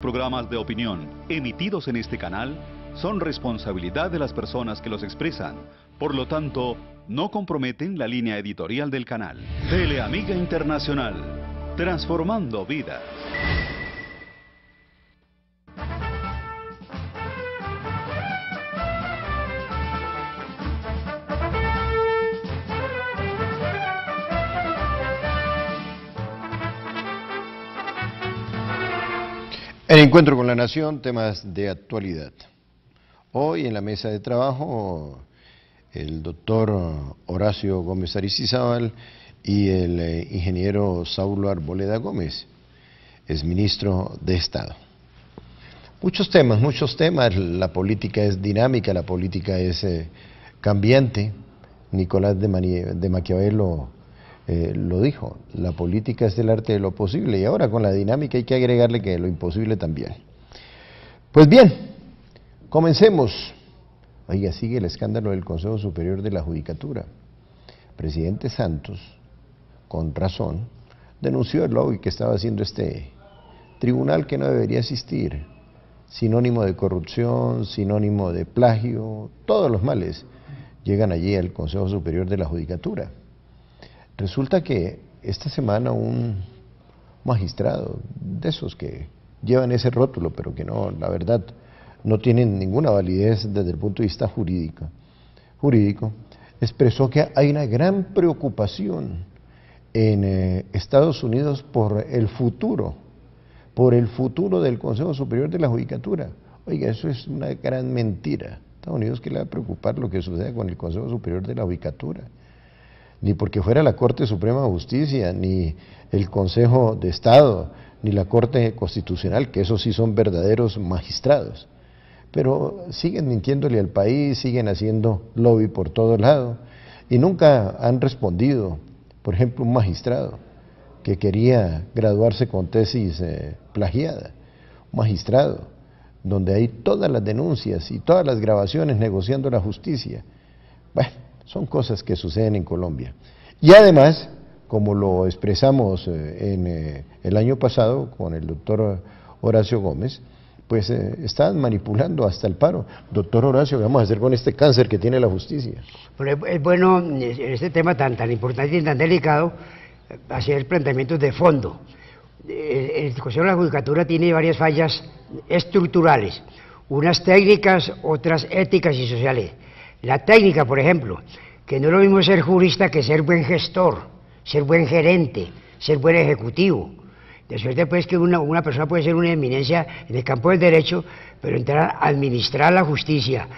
Programas de opinión emitidos en este canal son responsabilidad de las personas que los expresan, por lo tanto, no comprometen la línea editorial del canal. Teleamiga Internacional, transformando vidas. El encuentro con la Nación, temas de actualidad. Hoy en la mesa de trabajo, el doctor Horacio Gómez Aristizábal y el ingeniero Saulo Arboleda Gómez, exministro de Estado. Muchos temas, la política es dinámica, la política es cambiante. Nicolás de Maquiavelo lo dijo, la política es el arte de lo posible, y ahora con la dinámica hay que agregarle que lo imposible también. Pues bien, comencemos. Oiga, sigue el escándalo del Consejo Superior de la Judicatura. Presidente Santos, con razón, denunció el lobby que estaba haciendo este tribunal que no debería existir, sinónimo de corrupción, sinónimo de plagio, todos los males llegan allí al Consejo Superior de la Judicatura. Resulta que esta semana un magistrado, de esos que llevan ese rótulo, pero que no, la verdad, no tienen ninguna validez desde el punto de vista jurídico, expresó que hay una gran preocupación en Estados Unidos por el futuro del Consejo Superior de la Judicatura. Oiga, eso es una gran mentira. Estados Unidos, ¿qué le va a preocupar lo que suceda con el Consejo Superior de la Judicatura? Ni porque fuera la Corte Suprema de Justicia, ni el Consejo de Estado, ni la Corte Constitucional, que esos sí son verdaderos magistrados. Pero siguen mintiéndole al país, siguen haciendo lobby por todos lados, y nunca han respondido. Por ejemplo, un magistrado que quería graduarse con tesis plagiada, un magistrado donde hay todas las denuncias y todas las grabaciones negociando la justicia. Bueno, son cosas que suceden en Colombia. Y además, como lo expresamos en el año pasado con el doctor Horacio Gómez, pues están manipulando hasta el paro. Doctor Horacio, ¿qué vamos a hacer con este cáncer que tiene la justicia? Pero es bueno, en este tema tan importante y tan delicado, hacer planteamientos de fondo. El Consejo de la Judicatura tiene varias fallas estructurales, unas técnicas, otras éticas y sociales. La técnica, por ejemplo, que no es lo mismo ser jurista que ser buen gestor, ser buen gerente, ser buen ejecutivo. De suerte pues que una persona puede ser una eminencia en el campo del derecho, pero entrar a administrar la justicia,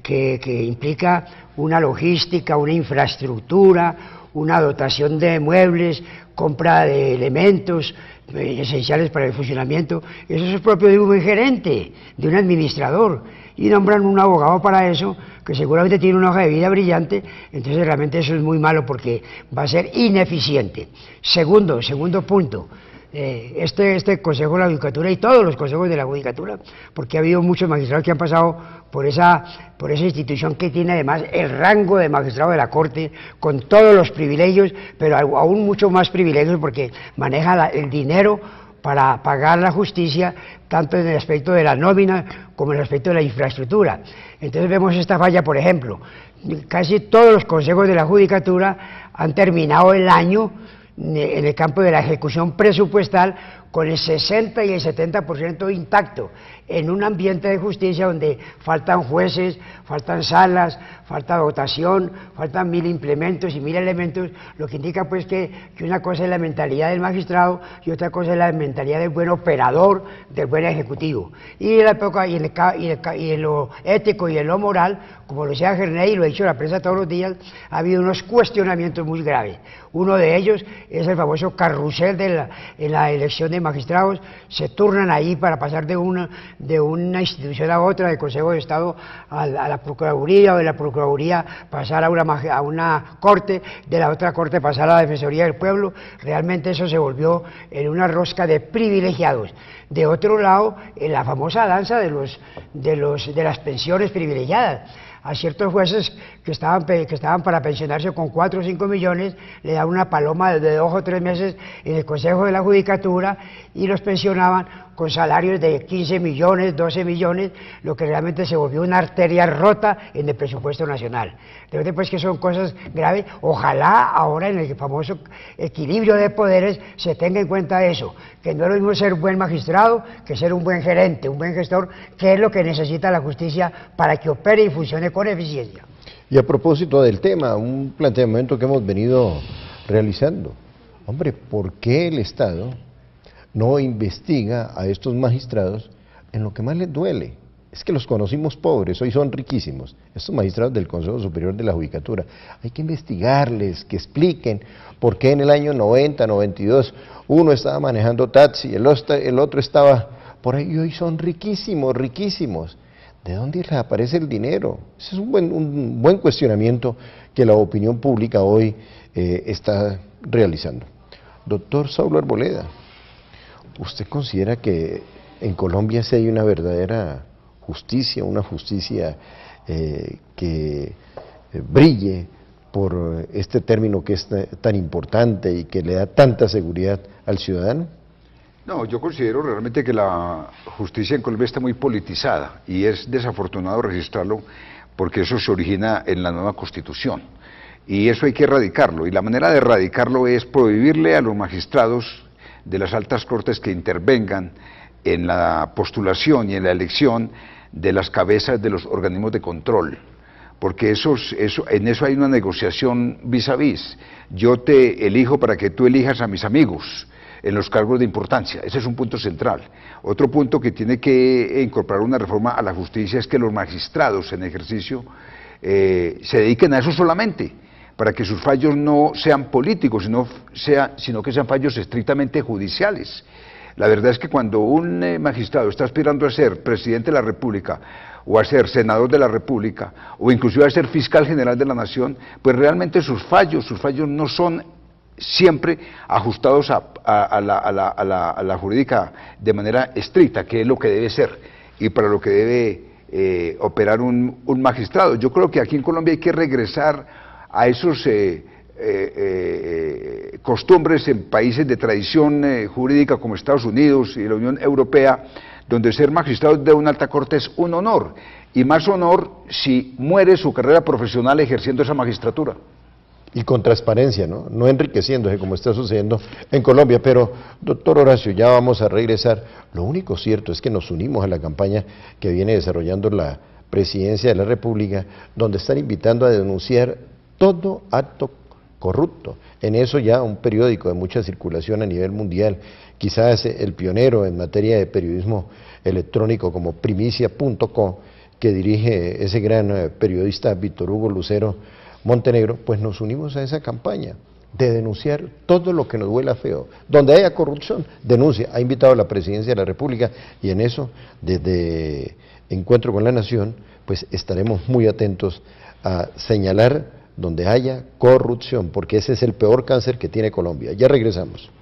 que implica una logística, una infraestructura, una dotación de muebles, compra de elementos esenciales para el funcionamiento, eso es propio de un buen gerente, de un administrador, y nombran un abogado para eso, que seguramente tiene una hoja de vida brillante, entonces realmente eso es muy malo porque va a ser ineficiente. Segundo punto, este Consejo de la Judicatura y todos los consejos de la Judicatura, porque ha habido muchos magistrados que han pasado por esa institución que tiene además el rango de magistrado de la Corte, con todos los privilegios, pero aún mucho más privilegios porque maneja el dinero para pagar la justicia, tanto en el aspecto de la nómina como en el aspecto de la infraestructura. Entonces vemos esta falla, por ejemplo, casi todos los consejos de la Judicatura han terminado el año en el campo de la ejecución presupuestal con el 60 y el 70% intacto, en un ambiente de justicia donde faltan jueces, faltan salas, falta dotación, faltan 1000 implementos y 1000 elementos, lo que indica pues que una cosa es la mentalidad del magistrado y otra cosa es la mentalidad del buen operador, del buen ejecutivo. Y en la época, y en lo ético y en lo moral, como lo decía Gerney y lo ha dicho la prensa todos los días, ha habido unos cuestionamientos muy graves. Uno de ellos es el famoso carrusel en la elección de magistrados, se turnan ahí para pasar de una institución a otra, del Consejo de Estado a la Procuraduría, o de la Procuraduría pasar a una corte, de la otra corte pasar a la Defensoría del Pueblo. Realmente eso se volvió en una rosca de privilegiados. De otro lado, en la famosa danza de las pensiones privilegiadas. A ciertos jueces que estaban para pensionarse con 4 o 5 millones, le daban una paloma de 2 o 3 meses en el Consejo de la Judicatura y los pensionaban con salarios de 15 millones, 12 millones, lo que realmente se volvió una arteria rota en el presupuesto nacional. Entonces, pues que son cosas graves. Ojalá ahora en el famoso equilibrio de poderes se tenga en cuenta eso, que no es lo mismo ser un buen magistrado que ser un buen gerente, un buen gestor, que es lo que necesita la justicia para que opere y funcione con eficiencia. Y a propósito del tema, un planteamiento que hemos venido realizando. Hombre, ¿por qué el Estado no investiga a estos magistrados en lo que más les duele? Es que los conocimos pobres, hoy son riquísimos. Estos magistrados del Consejo Superior de la Judicatura, hay que investigarles, que expliquen por qué en el año 90, 92, uno estaba manejando taxi, el otro estaba por ahí, y hoy son riquísimos, riquísimos. ¿De dónde les aparece el dinero? Ese es un buen cuestionamiento que la opinión pública hoy está realizando. Doctor Saulo Arboleda, ¿usted considera que en Colombia sí hay una verdadera justicia, una justicia que brille por este término que es tan importante y que le da tanta seguridad al ciudadano? No, yo considero realmente que la justicia en Colombia está muy politizada y es desafortunado registrarlo porque eso se origina en la nueva Constitución y eso hay que erradicarlo, y la manera de erradicarlo es prohibirle a los magistrados de las altas cortes que intervengan en la postulación y en la elección de las cabezas de los organismos de control, porque en eso hay una negociación vis a vis. Yo te elijo para que tú elijas a mis amigos en los cargos de importancia. Ese es un punto central. Otro punto que tiene que incorporar una reforma a la justicia es que los magistrados en ejercicio se dediquen a eso solamente, para que sus fallos no sean políticos, sino que sean fallos estrictamente judiciales. La verdad es que cuando un magistrado está aspirando a ser presidente de la República, o a ser senador de la República, o inclusive a ser fiscal general de la Nación, pues realmente sus fallos no son siempre ajustados a la jurídica de manera estricta, que es lo que debe ser, y para lo que debe operar un magistrado. Yo creo que aquí en Colombia hay que regresar a esos costumbres en países de tradición jurídica como Estados Unidos y la Unión Europea, donde ser magistrado de una alta corte es un honor, y más honor si muere su carrera profesional ejerciendo esa magistratura. Y con transparencia, ¿no? No enriqueciéndose como está sucediendo en Colombia. Pero, doctor Horacio, ya vamos a regresar. Lo único cierto es que nos unimos a la campaña que viene desarrollando la Presidencia de la República, donde están invitando a denunciar todo acto corrupto. En eso ya un periódico de mucha circulación a nivel mundial, quizás el pionero en materia de periodismo electrónico como primicia.com, que dirige ese gran periodista Víctor Hugo Lucero Montenegro, pues nos unimos a esa campaña de denunciar todo lo que nos huela feo. Donde haya corrupción, denuncia. Ha invitado a la Presidencia de la República y en eso, desde Encuentro con la Nación, pues estaremos muy atentos a señalar donde haya corrupción, porque ese es el peor cáncer que tiene Colombia. Ya regresamos.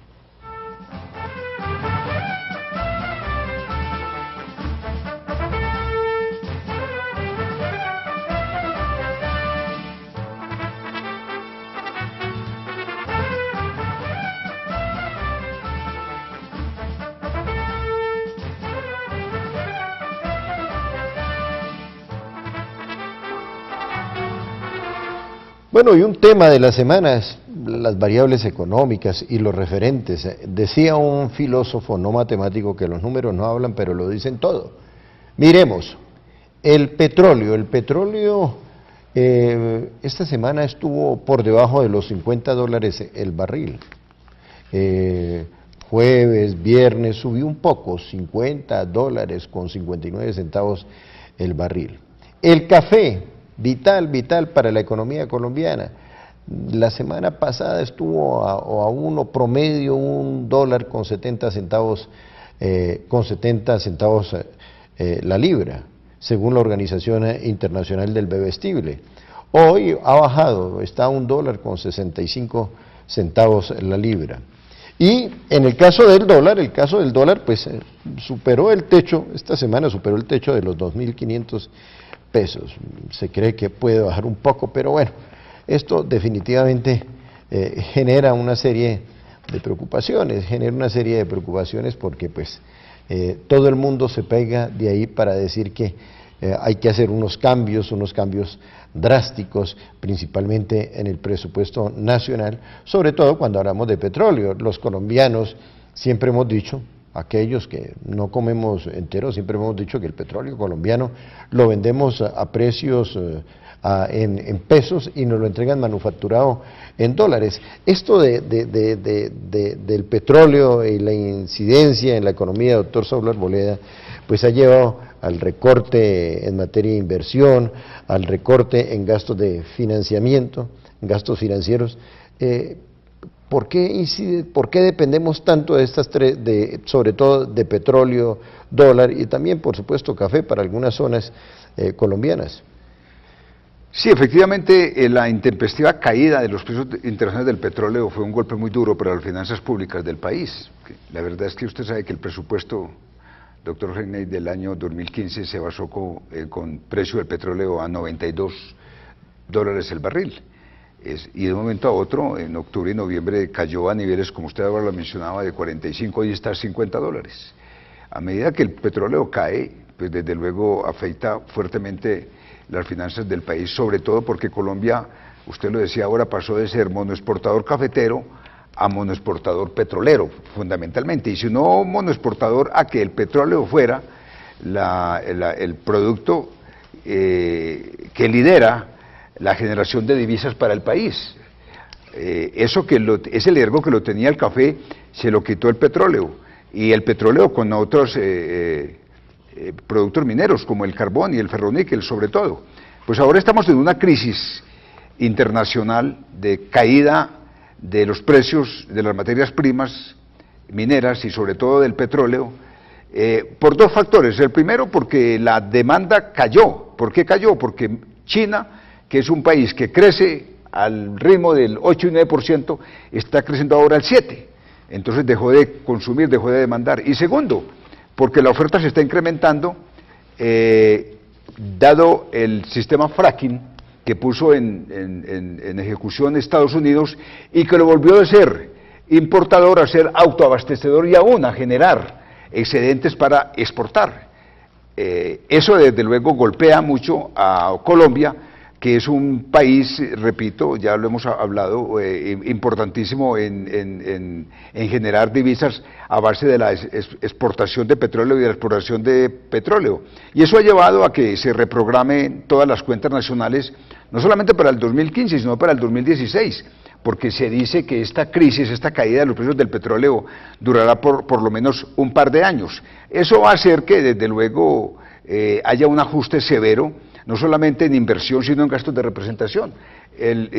Bueno, y un tema de la semana es las variables económicas y los referentes. Decía un filósofo no matemático que los números no hablan, pero lo dicen todo. Miremos, el petróleo esta semana estuvo por debajo de los $50 el barril. Jueves, viernes subió un poco, $50 con 59 centavos el barril. El café, vital para la economía colombiana. La semana pasada estuvo a uno promedio $1 con 70 centavos, la libra, según la Organización Internacional del Bebestible. Hoy ha bajado, está a $1 con 65 centavos la libra. Y en el caso del dólar, pues superó el techo, esta semana superó el techo de los 2.500 pesos. Se cree que puede bajar un poco, pero bueno, esto definitivamente genera una serie de preocupaciones, porque pues todo el mundo se pega de ahí para decir que hay que hacer unos cambios drásticos, principalmente en el presupuesto nacional, sobre todo cuando hablamos de petróleo. Los colombianos siempre hemos dicho, aquellos que no comemos entero, siempre hemos dicho que el petróleo colombiano lo vendemos a precios en pesos y nos lo entregan manufacturado en dólares. Esto del petróleo y la incidencia en la economía, doctor Saulo Arboleda, pues ha llevado al recorte en materia de inversión, al recorte en gastos de financiamiento, en gastos financieros. ¿Por qué dependemos tanto de estas tres, sobre todo de petróleo, dólar y también, por supuesto, café para algunas zonas colombianas? Sí, efectivamente, la intempestiva caída de los precios internacionales del petróleo fue un golpe muy duro para las finanzas públicas del país. La verdad es que usted sabe que el presupuesto, doctor Reyney, del año 2015 se basó con precio del petróleo a $92 el barril. Y de un momento a otro, en octubre y noviembre, cayó a niveles, como usted ahora lo mencionaba, de 45 y está a $50. A medida que el petróleo cae, pues desde luego afecta fuertemente las finanzas del país, sobre todo porque Colombia, usted lo decía ahora, pasó de ser monoexportador cafetero a monoexportador petrolero, fundamentalmente, y si no monoexportador, a que el petróleo fuera el producto que lidera la generación de divisas para el país. Ese liderazgo que lo tenía el café, se lo quitó el petróleo, y el petróleo con otros productos mineros, como el carbón y el ferroníquel, sobre todo. Pues ahora estamos en una crisis internacional de caída de los precios de las materias primas mineras y sobre todo del petróleo, por dos factores. El primero, porque la demanda cayó. ¿Por qué cayó? Porque China, que es un país que crece al ritmo del 8 y 9%, está creciendo ahora al 7%. Entonces dejó de consumir, dejó de demandar. Y segundo, porque la oferta se está incrementando, dado el sistema fracking que puso en ejecución Estados Unidos y que lo volvió de ser importador a ser autoabastecedor y aún a generar excedentes para exportar. Eso desde luego golpea mucho a Colombia, que es un país, repito, ya lo hemos hablado, importantísimo en generar divisas a base de la exportación de petróleo y de la exploración de petróleo. Y eso ha llevado a que se reprogramen todas las cuentas nacionales, no solamente para el 2015, sino para el 2016, porque se dice que esta crisis, esta caída de los precios del petróleo durará por lo menos un par de años. Eso va a hacer que, desde luego, haya un ajuste severo, no solamente en inversión, sino en gastos de representación,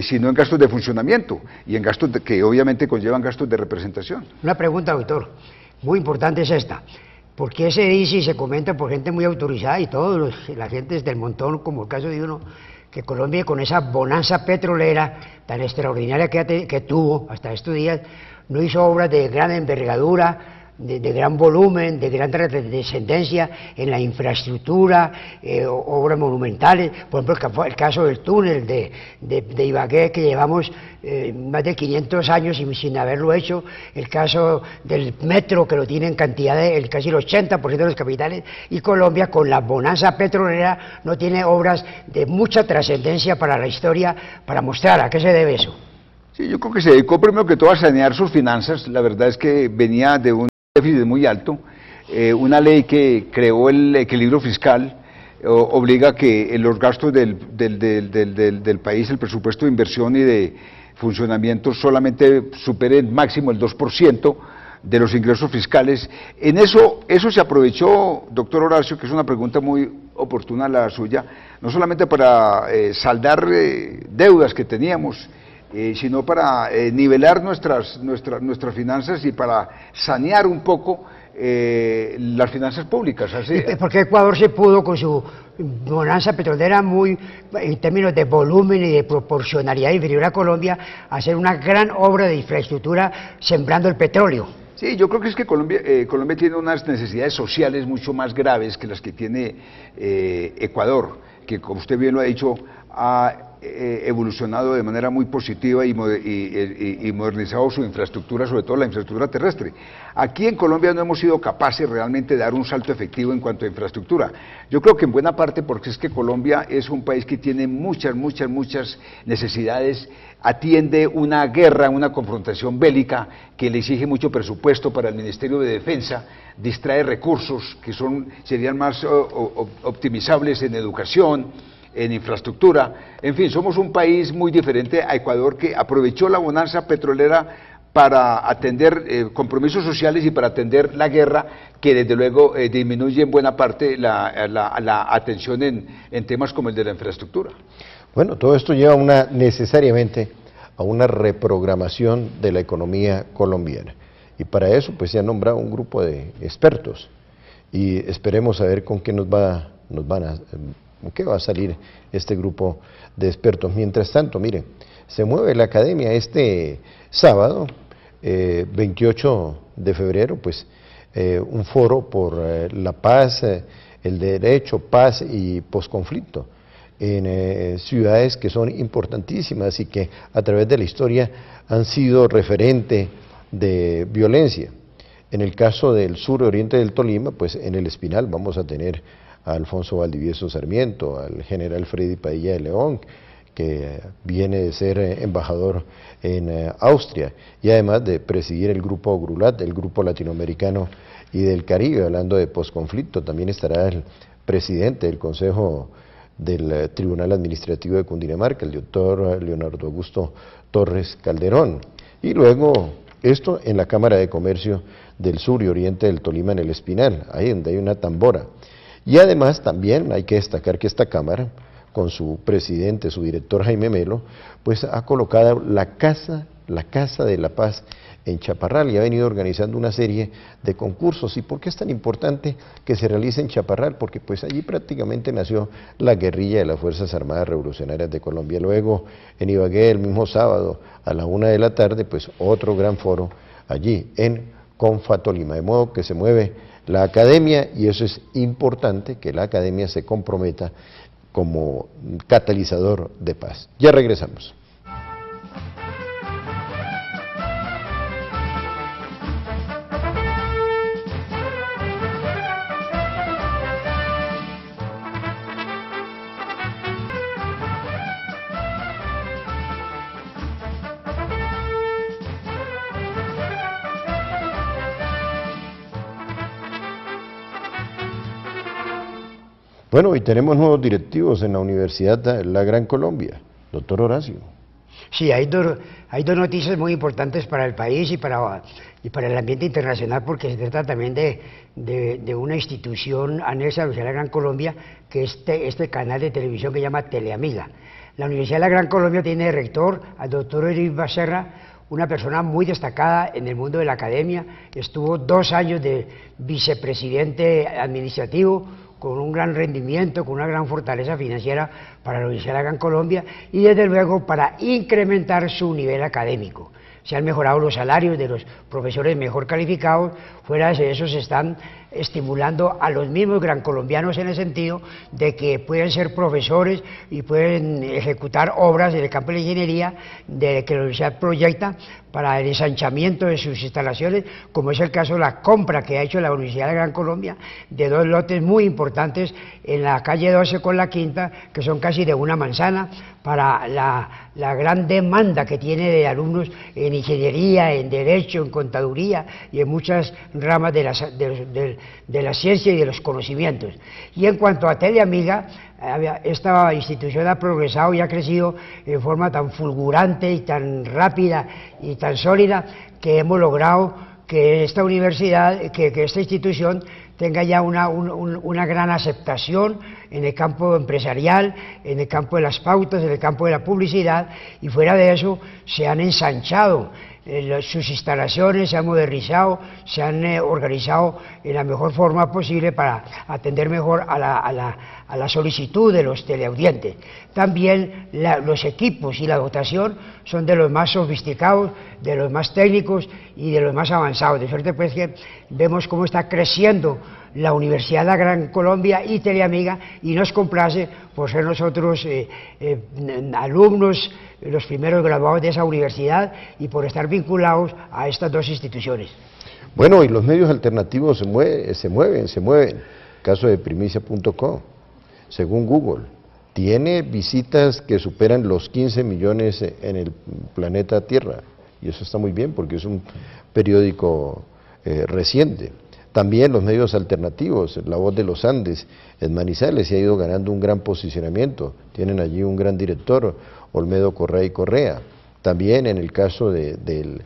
sino en gastos de funcionamiento y en gastos que obviamente conllevan gastos de representación. Una pregunta, doctor, muy importante es esta. ¿Por qué se dice y se comenta por gente muy autorizada y todos la gente del montón, como el caso de uno, que Colombia, con esa bonanza petrolera tan extraordinaria que tuvo hasta estos días, no hizo obras de gran envergadura, de gran volumen, de gran trascendencia en la infraestructura, obras monumentales? Por ejemplo, el caso del túnel de Ibagué, que llevamos más de 500 años sin haberlo hecho, el caso del metro, que lo tiene en cantidad de casi el 80% de las capitales, y Colombia, con la bonanza petrolera, no tiene obras de mucha trascendencia para la historia para mostrar. ¿A qué se debe eso? Sí, yo creo que se dedicó primero que todo a sanear sus finanzas. La verdad es que venía de un déficit muy alto. Una ley que creó el equilibrio fiscal obliga a que los gastos del país, el presupuesto de inversión y de funcionamiento, solamente superen máximo el 2% de los ingresos fiscales. En eso se aprovechó, doctor Horacio, que es una pregunta muy oportuna la suya, no solamente para saldar deudas que teníamos, sino para nivelar nuestras finanzas y para sanear un poco las finanzas públicas. Así. ¿Por qué Ecuador se pudo, con su bonanza petrolera muy, en términos de volumen y de proporcionalidad inferior a Colombia, hacer una gran obra de infraestructura sembrando el petróleo? Sí, yo creo que es que Colombia tiene unas necesidades sociales mucho más graves que las que tiene Ecuador, que, como usted bien lo ha dicho, ha evolucionado de manera muy positiva y modernizado su infraestructura, sobre todo la infraestructura terrestre. Aquí en Colombia no hemos sido capaces realmente de dar un salto efectivo en cuanto a infraestructura. Yo creo que en buena parte porque es que Colombia es un país que tiene muchas necesidades, atiende una guerra, una confrontación bélica que le exige mucho presupuesto para el Ministerio de Defensa, distrae recursos que serían más optimizables en educación, en infraestructura. En fin, somos un país muy diferente a Ecuador, que aprovechó la bonanza petrolera para atender compromisos sociales y para atender la guerra, que desde luego disminuye en buena parte la atención en temas como el de la infraestructura. Bueno, todo esto lleva necesariamente a una reprogramación de la economía colombiana, y para eso pues se ha nombrado un grupo de expertos, y esperemos a ver con qué ¿qué va a salir este grupo de expertos? Mientras tanto, miren, se mueve la academia este sábado, 28 de febrero, pues un foro por la paz, el derecho, paz y posconflicto en ciudades que son importantísimas y que a través de la historia han sido referente de violencia. En el caso del sur oriente del Tolima, pues en el Espinal vamos a tener a Alfonso Valdivieso Sarmiento, al general Freddy Padilla de León, que viene de ser embajador en Austria, y además de presidir el grupo GRULAT, el grupo latinoamericano y del Caribe. Hablando de posconflicto, también estará el presidente del Consejo del Tribunal Administrativo de Cundinamarca, el doctor Leonardo Augusto Torres Calderón, y luego esto en la Cámara de Comercio del Sur y Oriente del Tolima, en el Espinal, ahí donde hay una tambora. Y además también hay que destacar que esta Cámara, con su presidente, su director Jaime Melo, pues ha colocado la Casa de la Paz en Chaparral y ha venido organizando una serie de concursos. ¿Y por qué es tan importante que se realice en Chaparral? Porque pues allí prácticamente nació la guerrilla de las Fuerzas Armadas Revolucionarias de Colombia. Luego en Ibagué, el mismo sábado a la 1 de la tarde, pues otro gran foro allí en Confa Tolima, de modo que se mueve la academia, y eso es importante, que la academia se comprometa como catalizador de paz. Ya regresamos. Bueno, y tenemos nuevos directivos en la Universidad La Gran Colombia. Doctor Horacio. Sí, hay dos noticias muy importantes para el país y para el ambiente internacional, porque se trata también de una institución anexa a la Universidad de la Gran Colombia, que es este canal de televisión que se llama Teleamiga. La Universidad de la Gran Colombia tiene de rector al doctor Eric Becerra, una persona muy destacada en el mundo de la academia. Estuvo 2 años de vicepresidente administrativo, con un gran rendimiento, con una gran fortaleza financiera para la Universidad de la Gran Colombia, y desde luego para incrementar su nivel académico. Se han mejorado los salarios de los profesores mejor calificados. Fuera de eso, se están estimulando a los mismos gran colombianos en el sentido de que pueden ser profesores y pueden ejecutar obras en el campo de la ingeniería que la universidad proyecta para el ensanchamiento de sus instalaciones, como es el caso de la compra que ha hecho la Universidad de la Gran Colombia de 2 lotes muy importantes en la calle 12 con la Quinta, que son casi de una manzana, para la gran demanda que tiene de alumnos en ingeniería, en derecho, en contaduría y en muchas ramas de la ciencia y de los conocimientos. Y en cuanto a Teleamiga, esta institución ha progresado y ha crecido en forma tan fulgurante y tan rápida y tan sólida, que hemos logrado que esta universidad, que esta institución tenga ya una gran aceptación en el campo empresarial, en el campo de las pautas, en el campo de la publicidad, y fuera de eso se han ensanchado sus instalaciones, se han modernizado, se han organizado en la mejor forma posible para atender mejor a la solicitud de los teleaudientes. También los equipos y la dotación son de los más sofisticados, de los más técnicos y de los más avanzados, de suerte pues que vemos cómo está creciendo la Universidad La Gran Colombia y Teleamiga, y nos complace por ser nosotros alumnos, los primeros graduados de esa universidad, y por estar vinculados a estas dos instituciones. Bueno, y los medios alternativos se mueven. Caso de primicia.com, según Google, tiene visitas que superan los 15 millones en el planeta Tierra, y eso está muy bien porque es un periódico reciente. También los medios alternativos, La Voz de los Andes, en Manizales se ha ido ganando un gran posicionamiento, tienen allí un gran director, Olmedo Correa y Correa. También en el caso del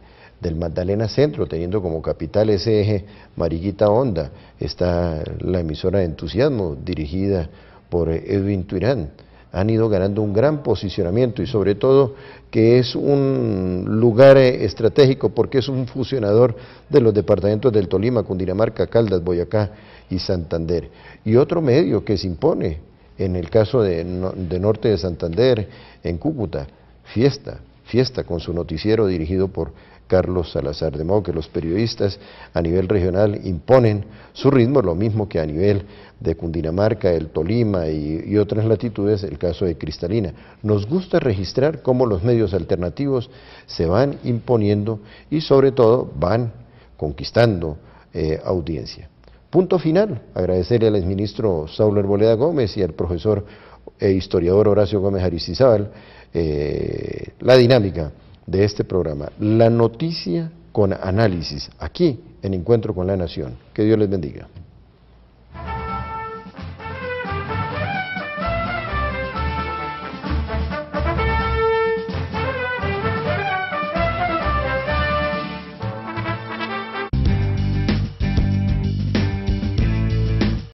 Magdalena Centro, teniendo como capital ese eje Mariquita Honda, está la emisora de Entusiasmo, dirigida por Edwin Tuirán. Han ido ganando un gran posicionamiento y sobre todo que es un lugar estratégico porque es un fusionador de los departamentos del Tolima, Cundinamarca, Caldas, Boyacá y Santander. Y otro medio que se impone, en el caso de Norte de Santander, en Cúcuta, Fiesta con su noticiero dirigido por Carlos Salazar, de modo que los periodistas a nivel regional imponen su ritmo, lo mismo que a nivel de Cundinamarca, el Tolima y otras latitudes, el caso de Cristalina. Nos gusta registrar cómo los medios alternativos se van imponiendo y sobre todo van conquistando audiencia. Punto final, agradecerle al exministro Saulo Arboleda Gómez y al profesor e historiador Horacio Gómez Aristizábal la dinámica de este programa, la noticia con análisis, aquí en Encuentro con la Nación. Que Dios les bendiga.